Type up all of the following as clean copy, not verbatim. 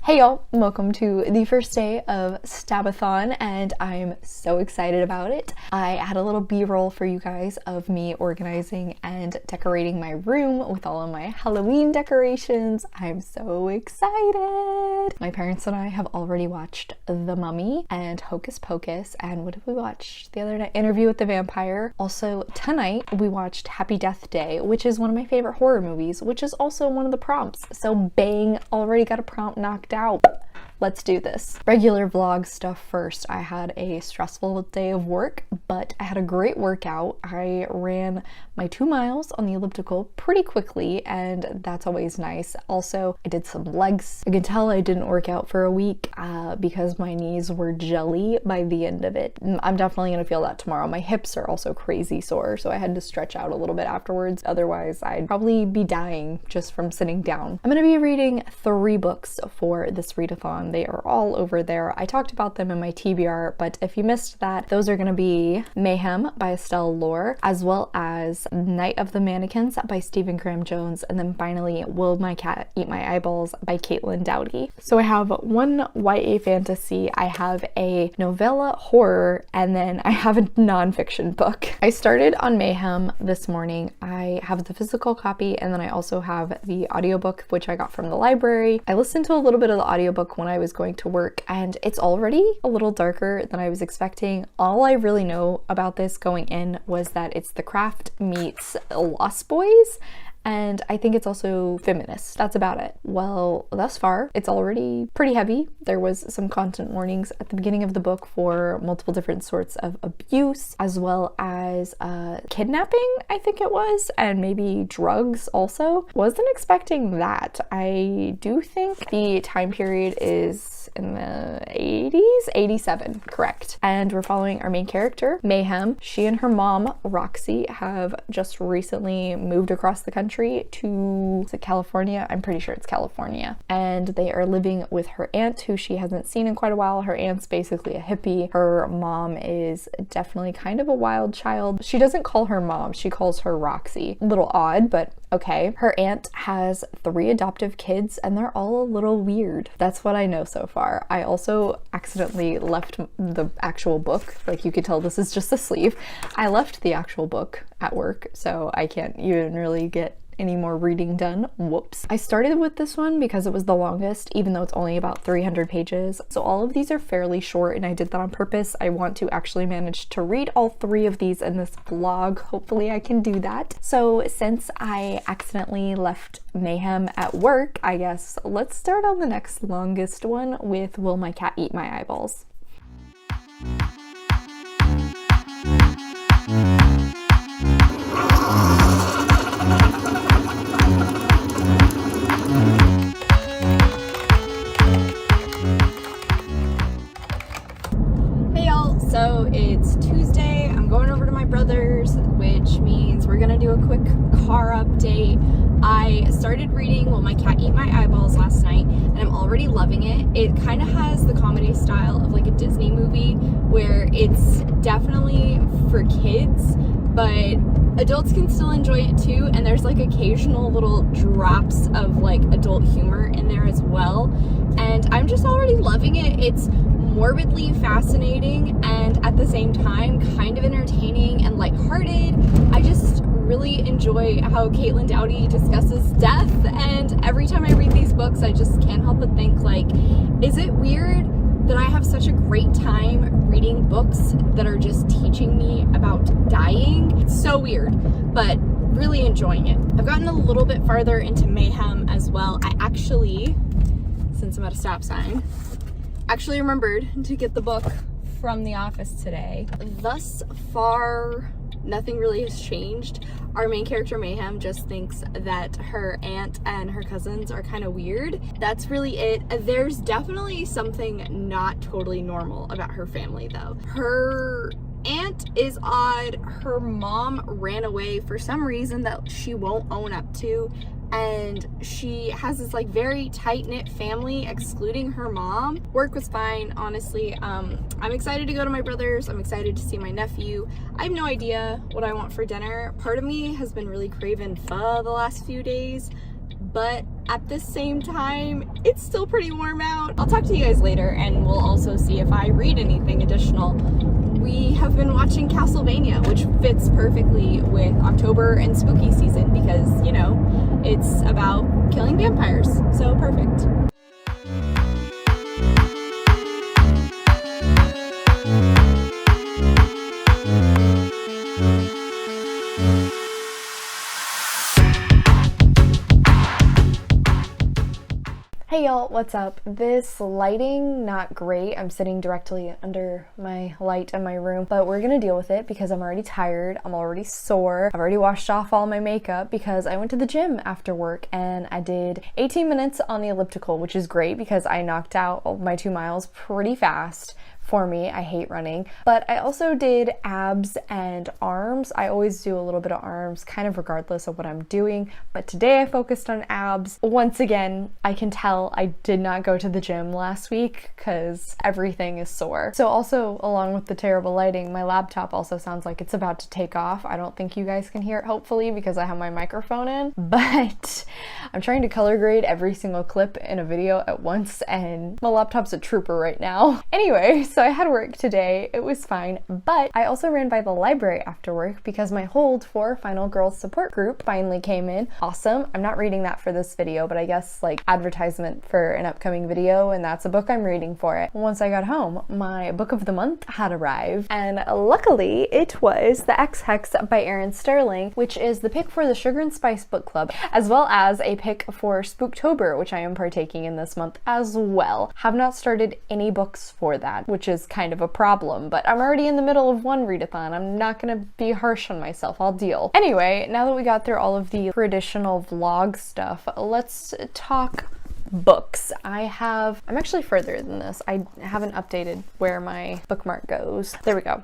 Hey y'all, welcome to the first day of Stabathon, and I'm so excited about it. I had a little b-roll for you guys of me organizing and decorating my room with all of my Halloween decorations. I'm so excited! My parents and I have already watched The Mummy and Hocus Pocus, and what did we watch the other night? Interview with the Vampire. Also, tonight we watched Happy Death Day, which is one of my favorite horror movies, which is also one of the prompts. So bang, already got a prompt knocked out. Let's do this. Regular vlog stuff first. I had a stressful day of work, but I had a great workout. I ran my 2 miles on the elliptical pretty quickly, and that's always nice. Also, I did some legs. You can tell I didn't work out for a week because my knees were jelly by the end of it. I'm definitely gonna feel that tomorrow. My hips are also crazy sore, so I had to stretch out a little bit afterwards. Otherwise, I'd probably be dying just from sitting down. I'm gonna be reading 3 books for this readathon. They are all over there. I talked about them in my TBR, but if you missed that, those are gonna be Mayhem by Estelle Lohr, as well as Night of the Mannequins by Stephen Graham Jones, and then finally Will My Cat Eat My Eyeballs by Caitlin Doughty. So I have one YA fantasy, I have a novella horror, and then I have a nonfiction book. I started on Mayhem this morning. I have the physical copy, and then I also have the audiobook, which I got from the library. I listened to a little bit of the audiobook when I was going to work, and it's already a little darker than I was expecting. All I really know about this going in was that it's The Craft meets Lost Boys, and I think it's also feminist. That's about it. Well, thus far, it's already pretty heavy. There was some content warnings at the beginning of the book for multiple different sorts of abuse, as well as kidnapping, I think it was, and maybe drugs also. Wasn't expecting that. I do think the time period is in the 80s? 87, correct. And we're following our main character, Mayhem. She and her mom, Roxy, have just recently moved across the country to, is it California? I'm pretty sure it's California. And they are living with her aunt, who she hasn't seen in quite a while. Her aunt's basically a hippie. Her mom is definitely kind of a wild child. She doesn't call her mom, she calls her Roxy. A little odd, but okay. Her aunt has 3 adoptive kids, and they're all a little weird. That's what I know so far. I also accidentally left the actual book. Like, you could tell this is just a sleeve. I left the actual book at work, so I can't even really get any more reading done. Whoops. I started with this one because it was the longest, even though it's only about 300 pages. So all of these are fairly short, and I did that on purpose. I want to actually manage to read all 3 of these in this vlog. Hopefully I can do that. So since I accidentally left Mayhem at work, I guess let's start on the next longest one with Will My Cat Eat My Eyeballs? So it's Tuesday, I'm going over to my brother's, which means we're gonna do a quick car update. I started reading Will My Cat Eat My Eyeballs last night, and I'm already loving it. It kind of has the comedy style of like a Disney movie, where it's definitely for kids, but adults can still enjoy it too, and there's like occasional little drops of like adult humor in there as well, and I'm just already loving it. It's morbidly fascinating and at the same time kind of entertaining and lighthearted. I just really enjoy how Caitlin Doughty discusses death, and every time I read these books, I just can't help but think, like, is it weird that I have such a great time reading books that are just teaching me about dying? It's so weird, but really enjoying it. I've gotten a little bit farther into Mayhem as well. I actually, since I'm at a stop sign, actually remembered to get the book from the office today. Thus far, nothing really has changed. Our main character, Mayhem, just thinks that her aunt and her cousins are kind of weird. That's really it. There's definitely something not totally normal about her family, though. Her aunt is odd. Her mom ran away for some reason that she won't own up to, and she has this like very tight-knit family excluding her mom. Work was fine, honestly. I'm excited to go to my brother's. I'm excited to see my nephew. I have no idea what I want for dinner. Part of me has been really craving pho the last few days, but at the same time, it's still pretty warm out. I'll talk to you guys later, and we'll also see if I read anything additional. We have been watching Castlevania, which fits perfectly with October and spooky season because, you know, it's about killing vampires, so perfect. Hey y'all, what's up? This lighting, not great. I'm sitting directly under my light in my room, but we're gonna deal with it because I'm already tired, I'm already sore. I've already washed off all my makeup because I went to the gym after work and I did 18 minutes on the elliptical, which is great because I knocked out my 2 miles pretty fast. For me, I hate running, but I also did abs and arms. I always do a little bit of arms, kind of regardless of what I'm doing, but today I focused on abs. Once again, I can tell I did not go to the gym last week because everything is sore. So also, along with the terrible lighting, my laptop also sounds like it's about to take off. I don't think you guys can hear it, hopefully, because I have my microphone in, but I'm trying to color grade every single clip in a video at once, and my laptop's a trooper right now. Anyway, so I had work today, it was fine, but I also ran by the library after work because my hold for Final Girls Support Group finally came in. Awesome. I'm not reading that for this video, but I guess like advertisement for an upcoming video, and that's a book I'm reading for it. Once I got home, my book of the month had arrived, and luckily it was The 𝗖cie by Erin Sterling, which is the pick for the Sugar and Spice Book Club, as well as a pick for Spooktober, which I am partaking in this month as well. Have not started any books for that, which is kind of a problem, but I'm already in the middle of one readathon. I'm not gonna be harsh on myself, I'll deal. Anyway, now that we got through all of the traditional vlog stuff, let's talk books. I'm actually further than this. I haven't updated where my bookmark goes. There we go.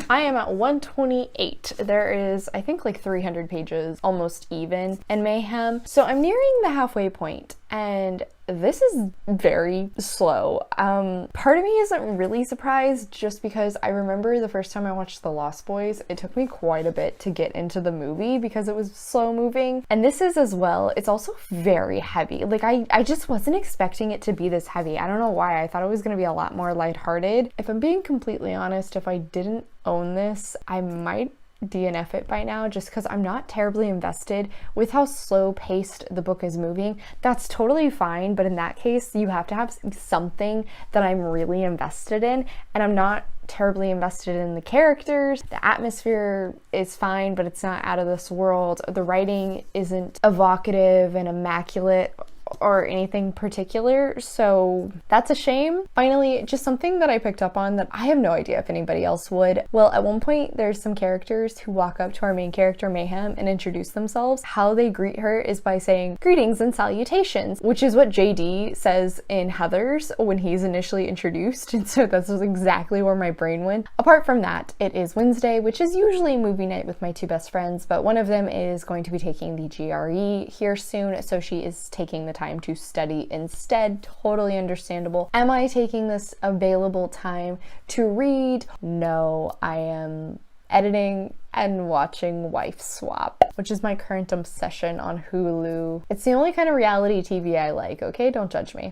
I am at 128. There is, I think, like 300 pages, almost even, in Mayhem. So I'm nearing the halfway point, and this is very slow. Part of me isn't really surprised just because I remember the first time I watched The Lost Boys, it took me quite a bit to get into the movie because it was slow moving. And this is as well. It's also very heavy. Like I just wasn't expecting it to be this heavy. I don't know why. I thought it was going to be a lot more lighthearted. If I'm being completely honest, if I didn't own this, I might DNF it by now just because I'm not terribly invested with how slow paced the book is moving. That's totally fine, but in that case you have to have something that I'm really invested in, and I'm not terribly invested in the characters. The atmosphere is fine, but it's not out of this world. The writing isn't evocative and immaculate or anything particular, so that's a shame. Finally, just something that I picked up on that I have no idea if anybody else would. Well, at one point there's some characters who walk up to our main character Mayhem and introduce themselves. How they greet her is by saying greetings and salutations, which is what JD says in Heather's when he's initially introduced, and so that's exactly where my brain went. Apart from that, it is Wednesday, which is usually movie night with my two best friends, but one of them is going to be taking the GRE here soon, so she is taking the time to study instead. Totally understandable. Am I taking this available time to read? No, I am editing and watching Wife Swap, which is my current obsession on Hulu. It's the only kind of reality TV I like, okay? Don't judge me.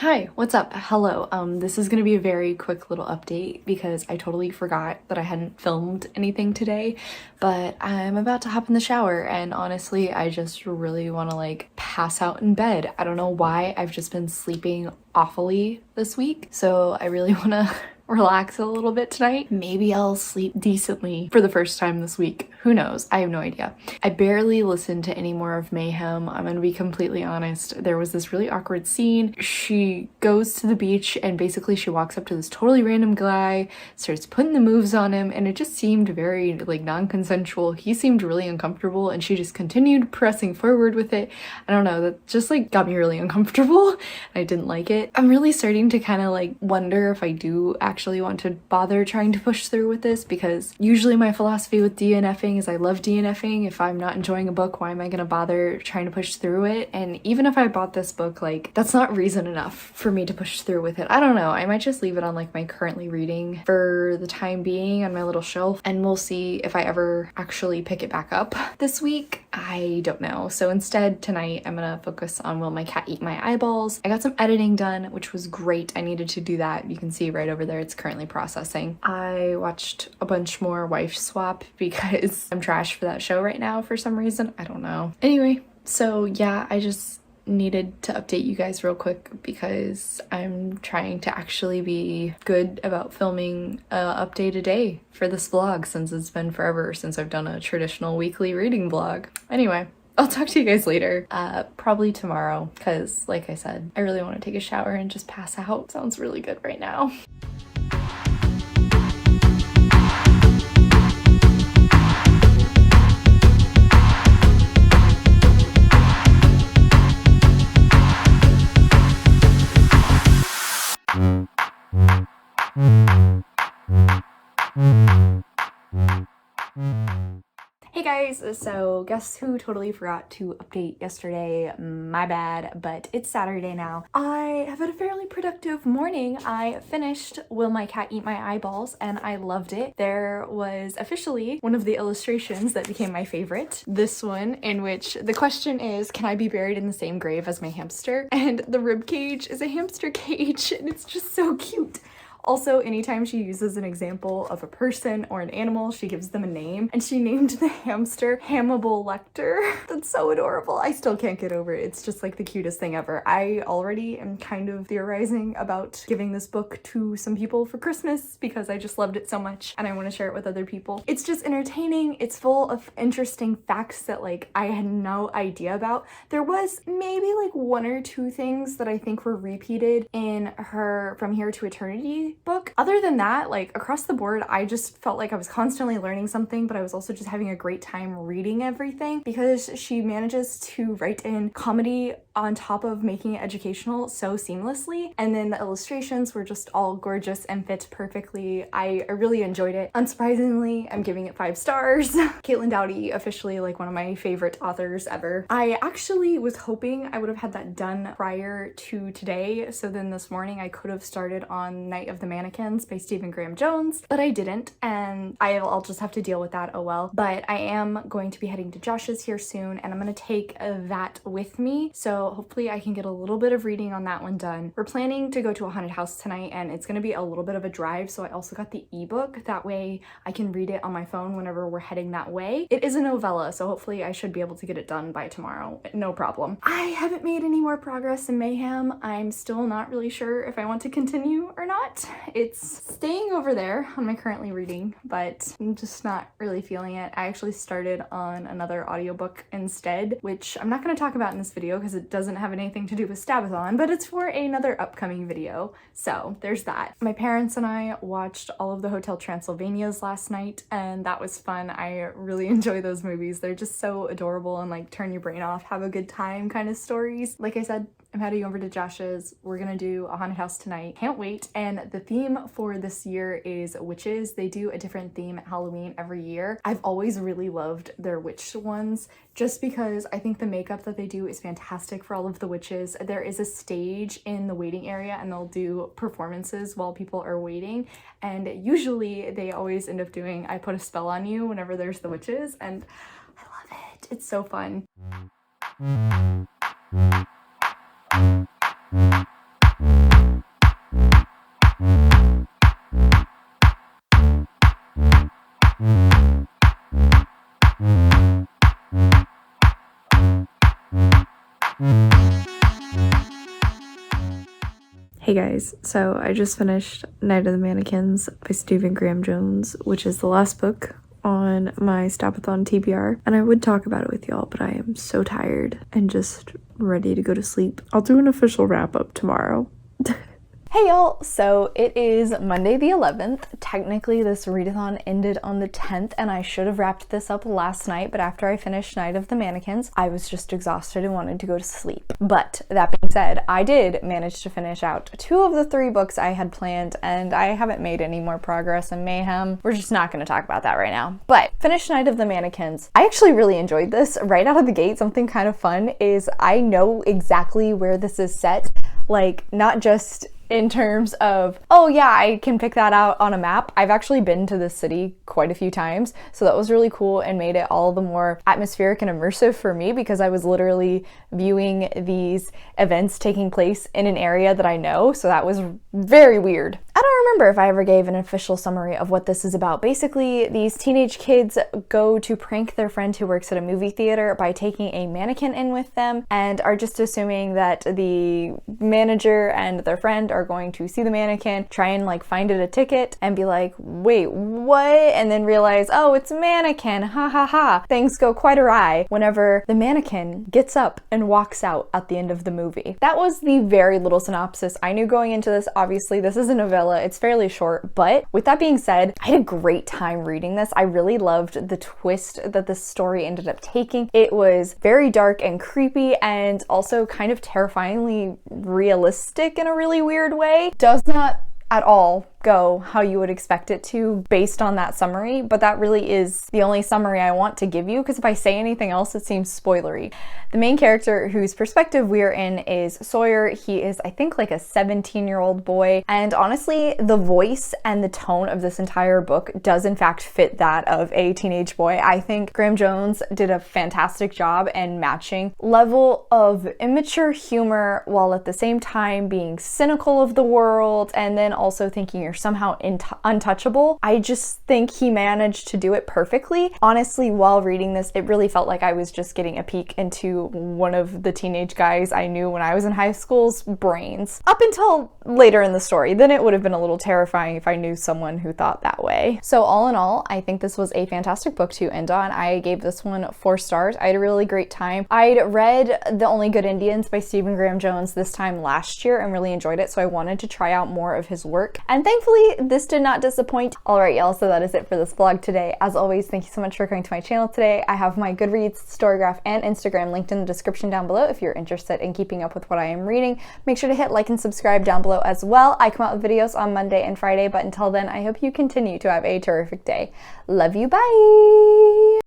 Hi, what's up? Hello. This is gonna be a very quick little update because I totally forgot that I hadn't filmed anything today, but I'm about to hop in the shower and honestly, I just really want to like pass out in bed. I don't know why, I've just been sleeping awfully this week, so I really want to relax a little bit tonight. Maybe I'll sleep decently for the first time this week. Who knows? I have no idea. I barely listened to any more of Mayhem. I'm gonna be completely honest. There was this really awkward scene. She goes to the beach and basically she walks up to this totally random guy, starts putting the moves on him, and it just seemed very like non-consensual. He seemed really uncomfortable and she just continued pressing forward with it. I don't know, that just like got me really uncomfortable. I didn't like it. I'm really starting to kind of like wonder if I do actually want to bother trying to push through with this, because usually my philosophy with DNFing is I love DNFing. If I'm not enjoying a book, why am I gonna bother trying to push through it? And even if I bought this book, like that's not reason enough for me to push through with it. I don't know. I might just leave it on like my currently reading for the time being on my little shelf, and we'll see if I ever actually pick it back up this week. I don't know. So instead tonight I'm gonna focus on Will My Cat Eat My Eyeballs. I got some editing done, which was great. I needed to do that. You can see right over there it's currently processing. I watched a bunch more Wife Swap because I'm trash for that show right now for some reason. I don't know. Anyway, so yeah, I just needed to update you guys real quick because I'm trying to actually be good about filming an update a day for this vlog, since it's been forever since I've done a traditional weekly reading vlog. Anyway, I'll talk to you guys later, probably tomorrow, because like I said, I really want to take a shower and just pass out. Sounds really good right now. Hey guys, so guess who totally forgot to update yesterday? My bad, but it's Saturday now. I have had a fairly productive morning. I finished Will My Cat Eat My Eyeballs and I loved it. There was officially one of the illustrations that became my favorite. This one, in which the question is, can I be buried in the same grave as my hamster? And the rib cage is a hamster cage and it's just so cute. Also, anytime she uses an example of a person or an animal, she gives them a name, and she named the hamster Hannibal Lecter. That's so adorable. I still can't get over it. It's just like the cutest thing ever. I already am kind of theorizing about giving this book to some people for Christmas because I just loved it so much and I want to share it with other people. It's just entertaining. It's full of interesting facts that like I had no idea about. There was maybe like one or two things that I think were repeated in her From Here to Eternity book. Other than that, like across the board, I just felt like I was constantly learning something, but I was also just having a great time reading everything because she manages to write in comedy on top of making it educational so seamlessly. And then the illustrations were just all gorgeous and fit perfectly. I really enjoyed it. Unsurprisingly, I'm giving it 5 stars. Caitlin Doughty, officially like one of my favorite authors ever. I actually was hoping I would have had that done prior to today, so then this morning I could have started on Night of the Mannequins by Stephen Graham Jones, but I didn't, and I'll just have to deal with that, oh well. But I am going to be heading to Josh's here soon, and I'm gonna take that with me, so hopefully I can get a little bit of reading on that one done. We're planning to go to a haunted house tonight, and it's gonna be a little bit of a drive, so I also got the ebook. That way I can read it on my phone whenever we're heading that way. It is a novella, so hopefully I should be able to get it done by tomorrow, no problem. I haven't made any more progress in Mayhem. I'm still not really sure if I want to continue or not. It's staying over there on my currently reading, but I'm just not really feeling it. I actually started on another audiobook instead, which I'm not going to talk about in this video because it doesn't have anything to do with Stabathon, but it's for another upcoming video. So there's that. My parents and I watched all of the Hotel Transylvanias last night, and that was fun. I really enjoy those movies. They're just so adorable and like turn your brain off, have a good time kind of stories. Like I said, I'm heading over to Josh's. We're gonna do a haunted house tonight. Can't wait. And the theme for this year is witches. They do a different theme at Halloween every year. I've always really loved their witch ones just because I think the makeup that they do is fantastic for all of the witches. There is a stage in the waiting area and they'll do performances while people are waiting. And usually they always end up doing I Put a Spell on You whenever there's the witches, and I love it. It's so fun. Hey guys, so I just finished Night of the Mannequins by Stephen Graham Jones, which is the last book on my Stabathon TBR, and I would talk about it with y'all, but I am so tired and just ready to go to sleep. I'll do an official wrap-up tomorrow. Hey y'all, so it is Monday the 11th. Technically this readathon ended on the 10th and I should have wrapped this up last night, but after I finished Night of the Mannequins, I was just exhausted and wanted to go to sleep. But that being said, I did manage to finish out 2 of the 3 books I had planned and I haven't made any more progress in Mayhem. We're just not going to talk about that right now. But finished Night of the Mannequins. I actually really enjoyed this. Right out of the gate, something kind of fun is I know exactly where this is set, like not just in terms of, oh yeah, I can pick that out on a map. I've actually been to this city quite a few times, so that was really cool and made it all the more atmospheric and immersive for me because I was literally viewing these events taking place in an area that I know, so that was very weird. I don't remember if I ever gave an official summary of what this is about. Basically, these teenage kids go to prank their friend who works at a movie theater by taking a mannequin in with them and are just assuming that the manager and their friend are going to see the mannequin, try and like find it a ticket and be like, wait, what? And then realize, oh, it's a mannequin, ha ha ha. Things go quite awry whenever the mannequin gets up and walks out at the end of the movie. That was the very little synopsis I knew going into this. Obviously, this is a novella, it's fairly short, but with that being said, I had a great time reading this. I really loved the twist that the story ended up taking. It was very dark and creepy and also kind of terrifyingly realistic in a really weird way. Does not at all go how you would expect it to based on that summary, but that really is the only summary I want to give you because if I say anything else it seems spoilery. The main character whose perspective we're in is Sawyer. He is, I think, like a 17-year-old boy, and honestly the voice and the tone of this entire book does in fact fit that of a teenage boy. I think Graham Jones did a fantastic job in matching level of immature humor while at the same time being cynical of the world and then also thinking you're somehow untouchable. I just think he managed to do it perfectly. Honestly, while reading this, it really felt like I was just getting a peek into one of the teenage guys I knew when I was in high school's brains. Up until later in the story, then it would have been a little terrifying if I knew someone who thought that way. So all in all, I think this was a fantastic book to end on. I gave this one 4 stars. I had a really great time. I'd read The Only Good Indians by Stephen Graham Jones this time last year and really enjoyed it, so I wanted to try out more of his work. And thankfully, this did not disappoint. Alright y'all, so that is it for this vlog today. As always, thank you so much for coming to my channel today. I have my Goodreads, Storygraph, and Instagram linked in the description down below if you're interested in keeping up with what I am reading. Make sure to hit like and subscribe down below as well. I come out with videos on Monday and Friday, but until then, I hope you continue to have a terrific day. Love you, bye!